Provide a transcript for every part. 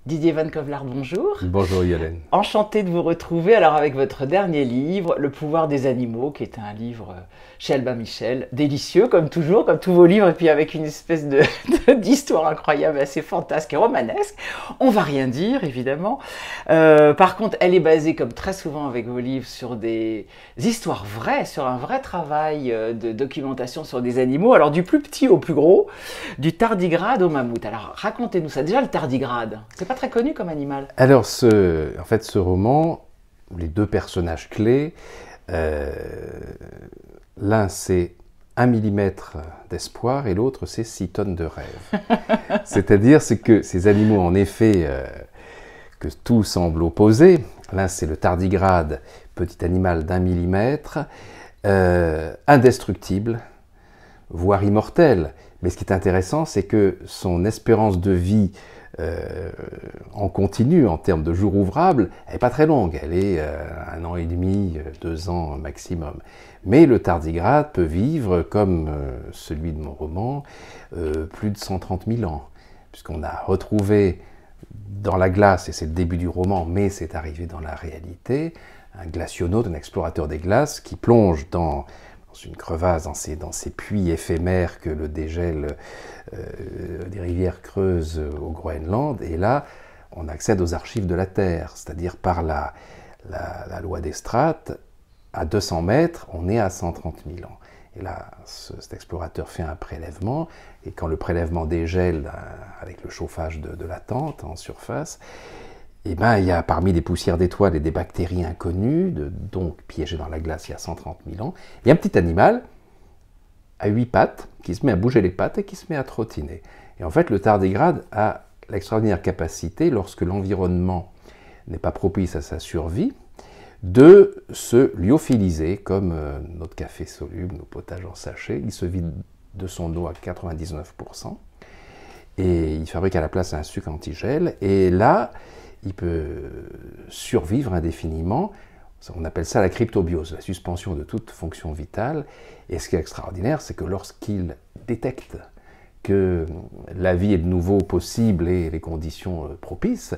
Didier Van Kovlar, bonjour. Bonjour Yolène. Enchanté de vous retrouver alors avec votre dernier livre, Le pouvoir des animaux, qui est un livre chez Albin Michel, délicieux comme toujours, comme tous vos livres, et puis avec une espèce d'histoire incroyable, assez fantasque et romanesque. On va rien dire, évidemment. Par contre, elle est basée, comme très souvent avec vos livres, sur des histoires vraies, sur un vrai travail de documentation sur des animaux, alors du plus petit au plus gros, du tardigrade au mammouth. Alors racontez-nous ça. Déjà, le tardigrade, c'est pas très connu comme animal. Alors, en fait, ce roman, les deux personnages clés, l'un c'est 1 millimètre d'espoir et l'autre c'est 6 tonnes de rêve. C'est-à-dire que ces animaux, en effet, que tout semble opposer, l'un c'est le tardigrade, petit animal d'1 millimètre, indestructible, voire immortel. Mais ce qui est intéressant, c'est que son espérance de vie en continu, en termes de jours ouvrables, elle n'est pas très longue, elle est 1 an et demi, 2 ans maximum. Mais le tardigrade peut vivre, comme celui de mon roman, plus de 130 000 ans, puisqu'on a retrouvé dans la glace, et c'est le début du roman, mais c'est arrivé dans la réalité, un glacionaute, un explorateur des glaces, qui plonge dans une crevasse, dans ces puits éphémères que le dégel des rivières creusent au Groenland, et là, on accède aux archives de la Terre, c'est-à-dire par la loi des strates, à 200 mètres, on est à 130 000 ans. Et là, cet explorateur fait un prélèvement, et quand le prélèvement dégèle avec le chauffage de la tente en surface, eh ben, il y a parmi les poussières d'étoiles et des bactéries inconnues, donc piégées dans la glace il y a 130 000 ans, il y a un petit animal à 8 pattes qui se met à bouger les pattes et qui se met à trottiner. Et en fait, le tardigrade a l'extraordinaire capacité, lorsque l'environnement n'est pas propice à sa survie, de se lyophiliser, comme notre café soluble, nos potages en sachet. Il se vide de son eau à 99%, et il fabrique à la place un sucre antigel, et là, il peut survivre indéfiniment. On appelle ça la cryptobiose, la suspension de toute fonction vitale. Et ce qui est extraordinaire, c'est que lorsqu'il détecte que la vie est de nouveau possible et les conditions propices,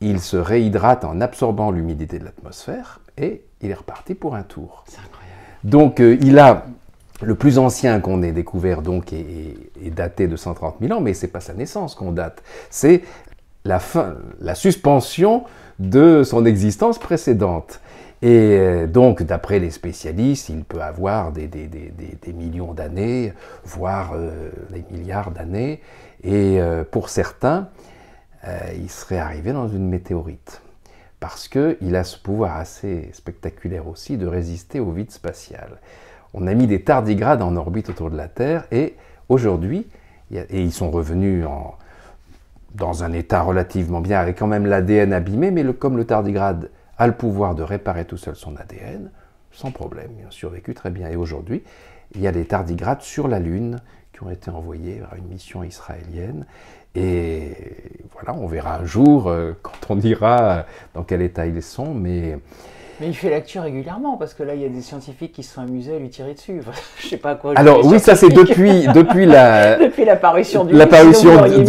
il se réhydrate en absorbant l'humidité de l'atmosphère et il est reparti pour un tour. C'est incroyable. Donc il a le plus ancien qu'on ait découvert donc est daté de 130 000 ans, mais ce n'est pas sa naissance qu'on date, c'est la suspension de son existence précédente. Et donc, d'après les spécialistes, il peut avoir des millions d'années, voire des milliards d'années. Et pour certains, il serait arrivé dans une météorite. Parce qu'il a ce pouvoir assez spectaculaire aussi de résister au vide spatial. On a mis des tardigrades en orbite autour de la Terre et aujourd'hui, ils sont revenus dans un état relativement bien, avec quand même l'ADN abîmé, mais comme le tardigrade a le pouvoir de réparer tout seul son ADN, sans problème, il a survécu très bien. Et aujourd'hui, il y a des tardigrades sur la Lune qui ont été envoyés vers une mission israélienne. Et voilà, on verra un jour, quand on dira dans quel état ils sont, mais il fait l'actu régulièrement, parce que là, il y a des scientifiques qui se sont amusés à lui tirer dessus. Je sais pas à quoi. Alors oui, ça c'est depuis depuis l'apparition du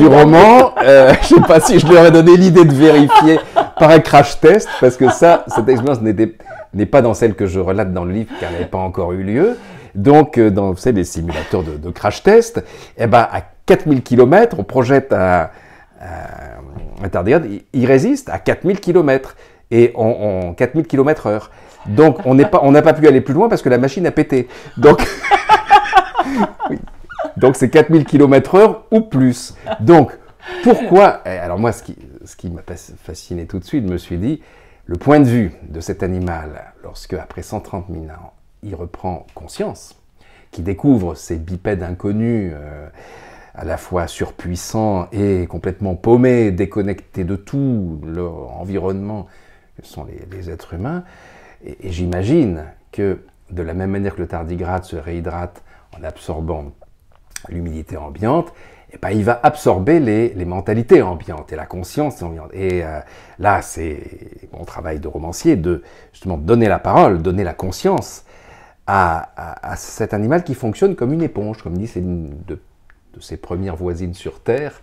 roman. Je sais pas si je leur ai donné l'idée de vérifier par un crash test, parce que cette expérience n'est pas dans celle que je relate dans le livre, car elle n'avait pas encore eu lieu. Donc, dans vous savez, les simulateurs de crash test, eh ben, à 4000 km, on projette un tardigrade, il résiste à 4000 km. Et en 4000 km/h. Donc, on n'a pas pu aller plus loin parce que la machine a pété. Donc, oui. Donc c'est 4000 km/h ou plus. Donc, pourquoi... Alors moi, ce qui m'a fasciné tout de suite, je me suis dit, le point de vue de cet animal, lorsque, après 130 000 ans, il reprend conscience, qu'il découvre ces bipèdes inconnus, à la fois surpuissants et complètement paumés, déconnectés de tout leur environnement, que sont les êtres humains, et j'imagine que de la même manière que le tardigrade se réhydrate en absorbant l'humidité ambiante, eh ben, il va absorber les mentalités ambiantes et la conscience ambiante. Et là, c'est mon travail de romancier de justement donner la parole, donner la conscience à cet animal qui fonctionne comme une éponge, comme dit Céline de ses premières voisines sur Terre.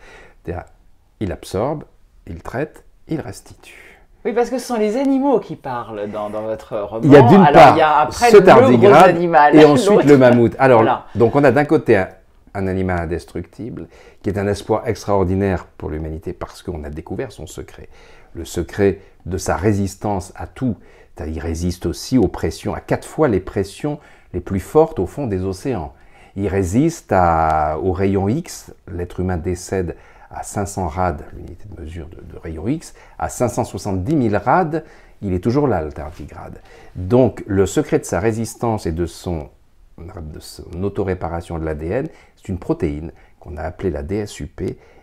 Il absorbe, il traite, il restitue. Oui, parce que ce sont les animaux qui parlent dans votre roman. Il y a d'une part il y a après ce le gros tardigrade animal. et ensuite le mammouth. Alors, Voilà. donc on a d'un côté un animal indestructible qui est un espoir extraordinaire pour l'humanité parce qu'on a découvert son secret. Le secret de sa résistance à tout. Il résiste aussi aux pressions, à 4 fois les pressions les plus fortes au fond des océans. Il résiste aux rayons X. L'être humain décède à 500 rad, l'unité de mesure de rayon X, à 570 000 rad, il est toujours là, le tardigrade. Donc, le secret de sa résistance et de son autoréparation de l'ADN, c'est une protéine qu'on a appelée la DSUP,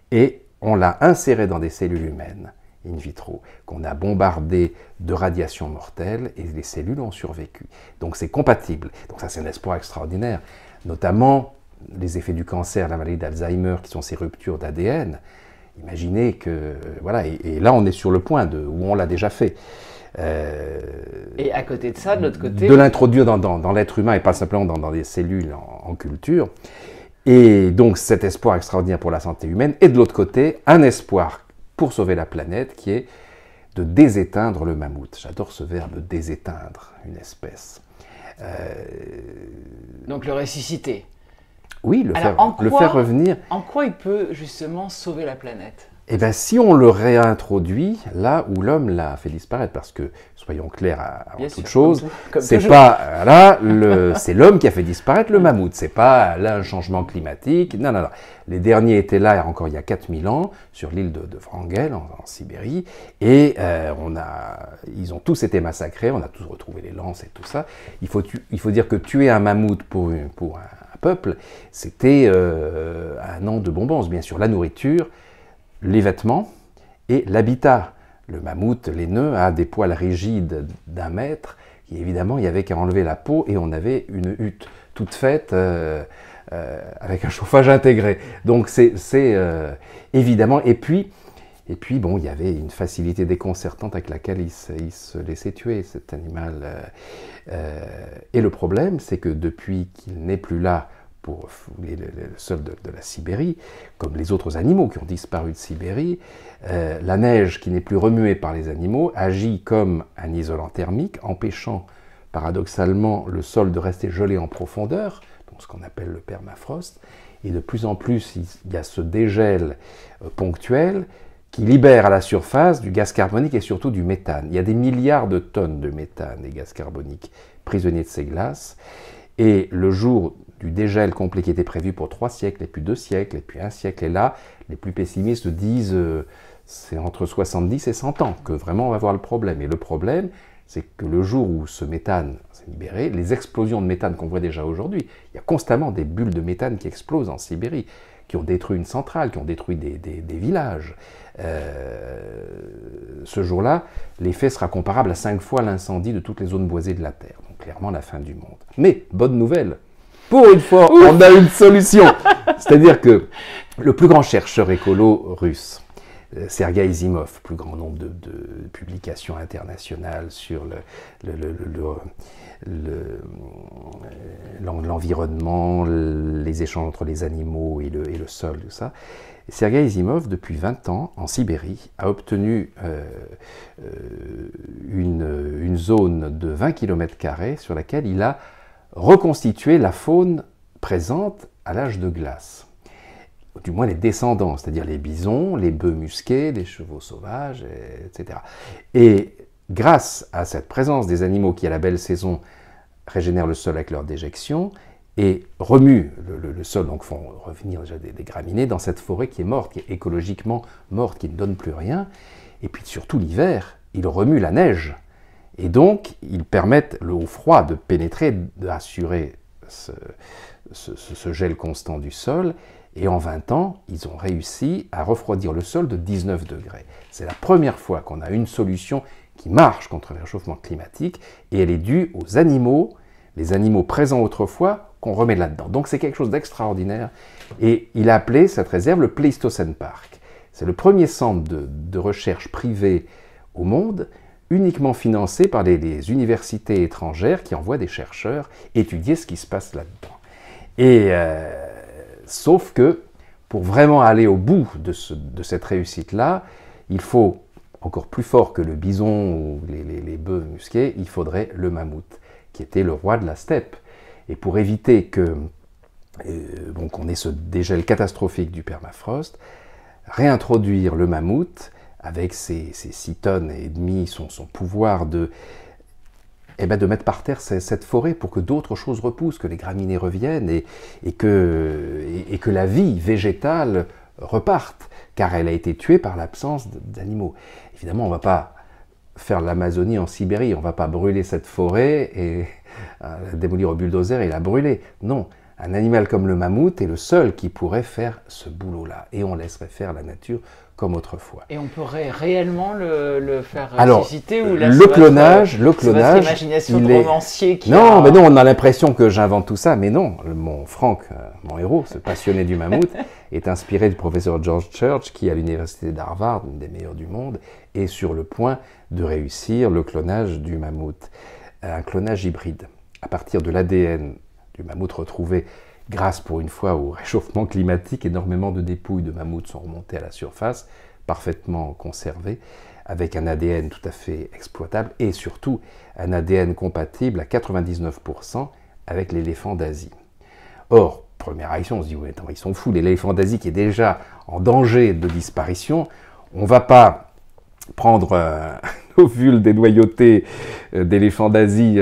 et on l'a insérée dans des cellules humaines, in vitro, qu'on a bombardées de radiations mortelles, et les cellules ont survécu. Donc, c'est compatible. Donc, ça, c'est un espoir extraordinaire. Notamment, les effets du cancer, la maladie d'Alzheimer, qui sont ces ruptures d'ADN. Imaginez que, voilà, et là on est sur le point où on l'a déjà fait. Et à côté de ça, de l'autre côté... De l'introduire dans l'être humain et pas simplement dans des cellules en culture. Et donc cet espoir extraordinaire pour la santé humaine. Et de l'autre côté, un espoir pour sauver la planète qui est de déséteindre le mammouth. J'adore ce verbe, déséteindre une espèce. Donc le ressusciter. Oui, le faire revenir. En quoi il peut justement sauver la planète? Eh bien, si on le réintroduit là où l'homme l'a fait disparaître, parce que, soyons clairs avant toute chose, c'est pas là, c'est l'homme qui a fait disparaître le mammouth, c'est pas là un changement climatique, non, non, non. Les derniers étaient là encore il y a 4000 ans, sur l'île de Wrangel, en Sibérie, et ils ont tous été massacrés, on a tous retrouvé les lances et tout ça. Il faut dire que tuer un mammouth pour un peuple, c'était un an de bonbons, bien sûr, la nourriture, les vêtements et l'habitat. Le mammouth laineux a des poils rigides d'1 mètre, et évidemment il n'y avait qu'à enlever la peau et on avait une hutte toute faite avec un chauffage intégré. Donc c'est évidemment, et puis bon, il y avait une facilité déconcertante avec laquelle il se laissait tuer cet animal. Et le problème, c'est que depuis qu'il n'est plus là pour fouler le sol de la Sibérie, comme les autres animaux qui ont disparu de Sibérie, la neige qui n'est plus remuée par les animaux agit comme un isolant thermique, empêchant paradoxalement le sol de rester gelé en profondeur, donc ce qu'on appelle le permafrost, et de plus en plus il y a ce dégel ponctuel qui libère à la surface du gaz carbonique et surtout du méthane. Il y a des milliards de tonnes de méthane et gaz carbonique prisonniers de ces glaces, et le jour du dégel complet qui était prévu pour 3 siècles, et puis 2 siècles, et puis 1 siècle. Et là, les plus pessimistes disent c'est entre 70 et 100 ans que vraiment on va voir le problème. Et le problème, c'est que le jour où ce méthane s'est libéré, les explosions de méthane qu'on voit déjà aujourd'hui, il y a constamment des bulles de méthane qui explosent en Sibérie, qui ont détruit une centrale, qui ont détruit des villages. Ce jour-là, l'effet sera comparable à 5 fois l'incendie de toutes les zones boisées de la Terre. Donc clairement la fin du monde. Mais, bonne nouvelle, pour une fois, on a une solution. C'est-à-dire que le plus grand chercheur écolo russe, Sergueï Asimov, plus grand nombre de publications internationales sur l'environnement, les échanges entre les animaux et le sol, tout ça. Sergueï Asimov, depuis 20 ans, en Sibérie, a obtenu une zone de 20 km² sur laquelle il a reconstituer la faune présente à l'âge de glace. Du moins les descendants, c'est-à-dire les bisons, les bœufs musqués, les chevaux sauvages, etc. Et grâce à cette présence des animaux qui, à la belle saison, régénèrent le sol avec leur déjection et remuent le sol, donc font revenir déjà des graminées dans cette forêt qui est morte, qui est écologiquement morte, qui ne donne plus rien. Et puis surtout l'hiver, ils remuent la neige. Et donc, ils permettent au froid de pénétrer, d'assurer ce gel constant du sol. Et en 20 ans, ils ont réussi à refroidir le sol de 19 degrés. C'est la première fois qu'on a une solution qui marche contre le réchauffement climatique, et elle est due aux animaux, les animaux présents autrefois, qu'on remet là-dedans. Donc c'est quelque chose d'extraordinaire. Et il a appelé cette réserve le Pleistocène Park. C'est le premier centre de recherche privé au monde, uniquement financé par les universités étrangères qui envoient des chercheurs étudier ce qui se passe là-dedans. Et sauf que, pour vraiment aller au bout de cette réussite-là, il faut, encore plus fort que le bison ou les bœufs musqués, il faudrait le mammouth, qui était le roi de la steppe. Et pour éviter que qu'on ait ce dégel catastrophique du permafrost, réintroduire le mammouth avec ses 6 tonnes et demie, son pouvoir de mettre par terre cette forêt pour que d'autres choses repoussent, que les graminées reviennent et que la vie végétale reparte, car elle a été tuée par l'absence d'animaux. Évidemment, on ne va pas faire l'Amazonie en Sibérie, on ne va pas brûler cette forêt et la démolir au bulldozer et la brûler. Non, un animal comme le mammouth est le seul qui pourrait faire ce boulot-là, et on laisserait faire la nature comme autrefois. Et on pourrait réellement le faire Alors, susciter ou le clonage, c'est votre imagination de romancier qui Non, mais non, on a l'impression que j'invente tout ça, mais non. Mon Frank, mon héros, ce passionné du mammouth, est inspiré du professeur George Church, qui à l'université d'Harvard, une des meilleures du monde, est sur le point de réussir le clonage du mammouth. Un clonage hybride, à partir de l'ADN du mammouth retrouvé grâce pour une fois au réchauffement climatique. Énormément de dépouilles de mammouths sont remontées à la surface, parfaitement conservées, avec un ADN tout à fait exploitable et surtout un ADN compatible à 99% avec l'éléphant d'Asie. Or, première réaction, on se dit, ouais, attends, ils sont fous, l'éléphant d'Asie qui est déjà en danger de disparition, on ne va pas prendre un ovule dénoyauté d'éléphant d'Asie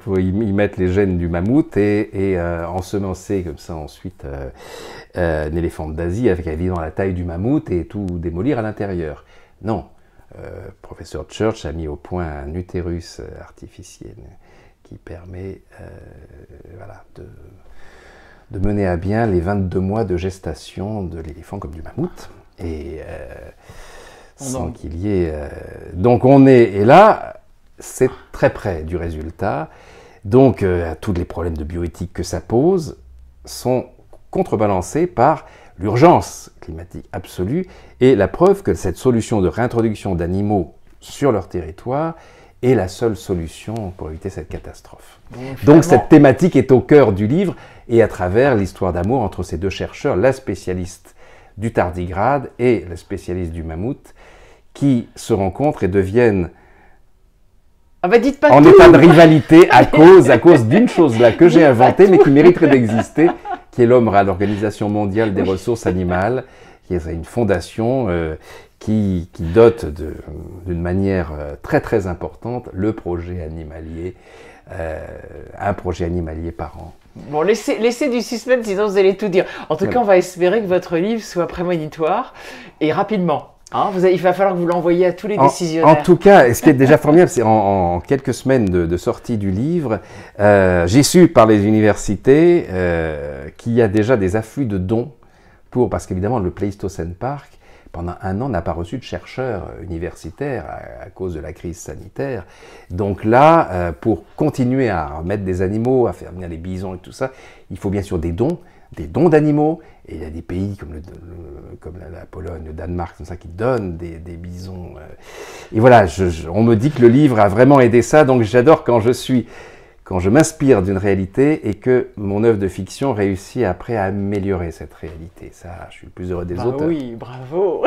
pour y mettre les gènes du mammouth et ensemencer comme ça ensuite un éléphant d'Asie avec évidemment la taille du mammouth et tout démolir à l'intérieur. Non, professeur Church a mis au point un utérus artificiel qui permet voilà, de mener à bien les 22 mois de gestation de l'éléphant comme du mammouth. Et sans qu'il y ait... Donc on est... Et là, c'est très près du résultat. Donc tous les problèmes de bioéthique que ça pose sont contrebalancés par l'urgence climatique absolue et la preuve que cette solution de réintroduction d'animaux sur leur territoire est la seule solution pour éviter cette catastrophe. Donc cette thématique est au cœur du livre et à travers l'histoire d'amour entre ces deux chercheurs, la spécialiste du tardigrade et le spécialiste du mammouth, qui se rencontrent et deviennent en état de rivalité à cause d'une chose là que j'ai inventée mais qui mériterait d'exister, qui est l'OMRA, l'Organisation mondiale des ressources animales, qui est une fondation qui dote d'une manière très très importante le projet animalier, un projet animalier par an. Bon, laissez du suspense, sinon vous allez tout dire. En tout cas, on va espérer que votre livre soit prémonitoire et rapidement. Hein, il va falloir que vous l'envoyiez à tous les décisionnaires. En tout cas, ce qui est déjà formidable, c'est en quelques semaines de sortie du livre, j'ai su par les universités qu'il y a déjà des afflux de dons parce qu'évidemment le Pleistocène Park, pendant 1 an, n'a pas reçu de chercheurs universitaires à cause de la crise sanitaire. Donc là, pour continuer à mettre des animaux, à faire venir les bisons et tout ça, il faut bien sûr des dons d'animaux. Et il y a des pays comme la Pologne, le Danemark, comme ça, qui donnent des bisons. Et voilà, on me dit que le livre a vraiment aidé ça. Donc j'adore quand je m'inspire d'une réalité et que mon œuvre de fiction réussit après à améliorer cette réalité. Ça, je suis le plus heureux des auteurs. Oui, bravo.